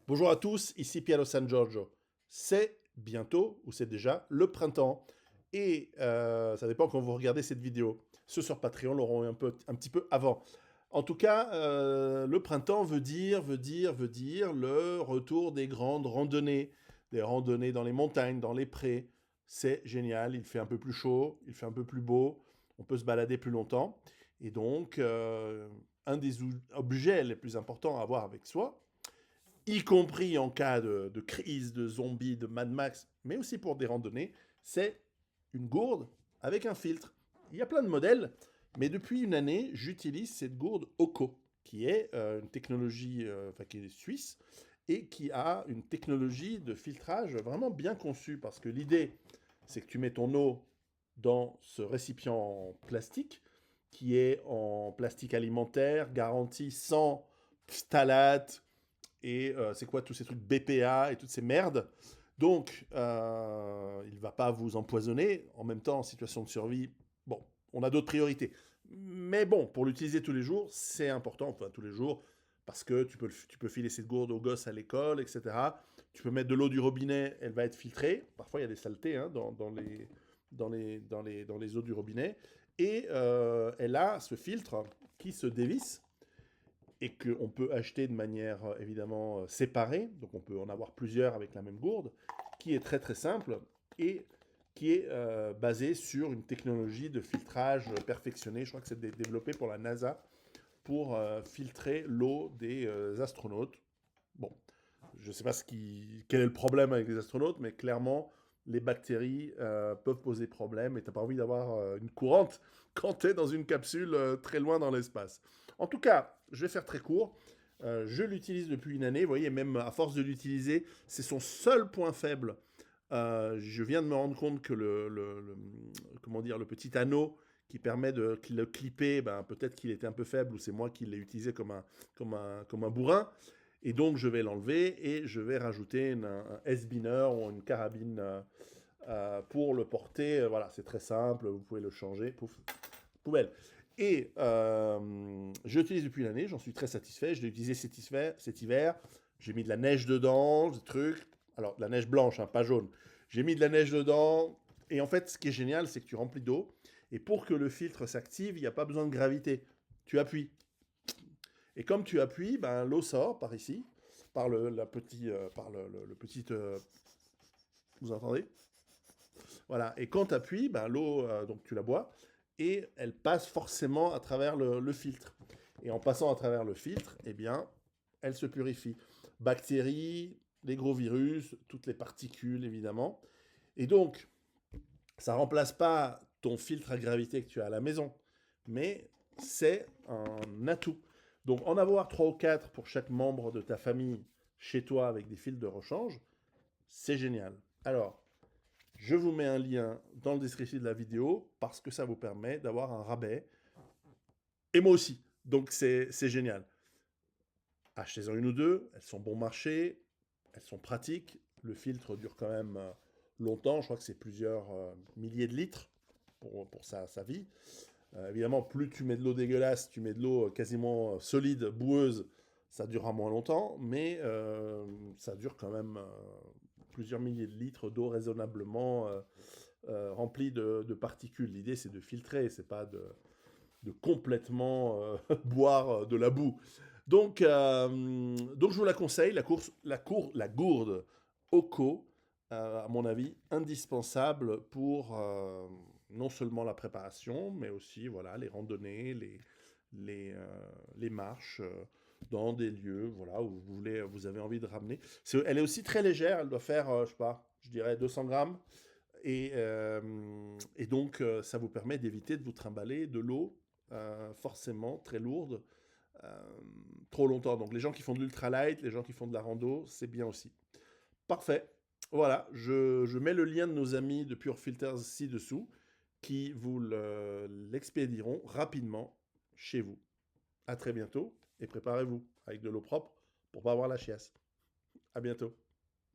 Bonjour à tous, ici Piero San Giorgio. C'est bientôt, ou c'est déjà, le printemps. Et ça dépend quand vous regardez cette vidéo. Ceux sur Patreon l'auront un petit peu avant. En tout cas, le printemps veut dire le retour des grandes randonnées. Des randonnées dans les montagnes, dans les prés. C'est génial, il fait un peu plus chaud, il fait un peu plus beau, on peut se balader plus longtemps. Et donc, un des objets les plus importants à avoir avec soi, y compris en cas de crise, de zombies, de Mad Max, mais aussi pour des randonnées, c'est une gourde avec un filtre. Il y a plein de modèles, mais depuis une année, j'utilise cette gourde Oco, qui est une technologie, qui est suisse, et qui a une technologie de filtrage vraiment bien conçue, parce que l'idée, c'est que tu mets ton eau dans ce récipient en plastique, qui est en plastique alimentaire, garanti sans phtalates, et c'est quoi tous ces trucs BPA et toutes ces merdes. Donc, il ne va pas vous empoisonner. En même temps, en situation de survie, bon, on a d'autres priorités. Mais bon, pour l'utiliser tous les jours, c'est important, enfin tous les jours, parce que tu peux filer cette gourde aux gosses à l'école, etc. Tu peux mettre de l'eau du robinet, elle va être filtrée. Parfois, il y a des saletés hein, dans les eaux du robinet. Et elle a ce filtre qui se dévisse et qu'on peut acheter de manière évidemment séparée, donc on peut en avoir plusieurs avec la même gourde, qui est très très simple et qui est basée sur une technologie de filtrage perfectionnée. Je crois que c'est développé pour la NASA pour filtrer l'eau des astronautes. Bon, je ne sais pas quel est le problème avec les astronautes, mais clairement, les bactéries peuvent poser problème et tu n'as pas envie d'avoir une courante quand tu es dans une capsule très loin dans l'espace. En tout cas, je vais faire très court. Je l'utilise depuis une année. Vous voyez, même à force de l'utiliser, c'est son seul point faible. Je viens de me rendre compte que comment dire, le petit anneau qui permet de le clipper, ben, peut-être qu'il était un peu faible ou c'est moi qui l'ai utilisé comme un bourrin. Et donc, je vais l'enlever et je vais rajouter un S-binner ou une carabine pour le porter. Voilà, c'est très simple, vous pouvez le changer. Pouf, poubelle. Et je l'utilise depuis l'année, j'en suis très satisfait. Je l'ai utilisé cet hiver. J'ai mis de la neige dedans, des trucs. Alors, de la neige blanche, hein, pas jaune. J'ai mis de la neige dedans. Et en fait, ce qui est génial, c'est que tu remplis d'eau. Et pour que le filtre s'active, il n'y a pas besoin de gravité. Tu appuies. Et comme tu appuies, ben, l'eau sort par ici, par le petit. Vous entendez? Voilà. Et quand tu appuies, ben, l'eau, donc tu la bois, et elle passe forcément à travers le filtre. Et en passant à travers le filtre, eh bien, elle se purifie. Bactéries, les gros virus, toutes les particules, évidemment. Et donc, ça remplace pas ton filtre à gravité que tu as à la maison, mais c'est un atout. Donc en avoir 3 ou 4 pour chaque membre de ta famille chez toi avec des fils de rechange, c'est génial. Alors, je vous mets un lien dans le descriptif de la vidéo parce que ça vous permet d'avoir un rabais. Et moi aussi. Donc c'est génial. Achetez-en une ou deux, elles sont bon marché, elles sont pratiques. Le filtre dure quand même longtemps, je crois que c'est plusieurs milliers de litres pour sa vie. Évidemment, plus tu mets de l'eau dégueulasse, tu mets de l'eau quasiment solide, boueuse, ça durera moins longtemps, mais ça dure quand même plusieurs milliers de litres d'eau raisonnablement remplie de particules. L'idée, c'est de filtrer, c'est pas de complètement boire de la boue. Donc je vous la conseille, la gourde Oco, à mon avis, indispensable pour non seulement la préparation, mais aussi voilà, les randonnées, les marches dans des lieux voilà, où vous avez envie de ramener. Elle est aussi très légère, elle doit faire, je sais pas, je dirais 200 grammes. Et donc, ça vous permet d'éviter de vous trimballer de l'eau forcément très lourde euh, trop longtemps. Donc, les gens qui font de l'ultralight, les gens qui font de la rando, c'est bien aussi. Parfait. Voilà, je mets le lien de nos amis de Pure Filters ci-dessous qui vous l'expédieront rapidement chez vous. À très bientôt et préparez-vous avec de l'eau propre pour pas avoir la chiasse. À bientôt.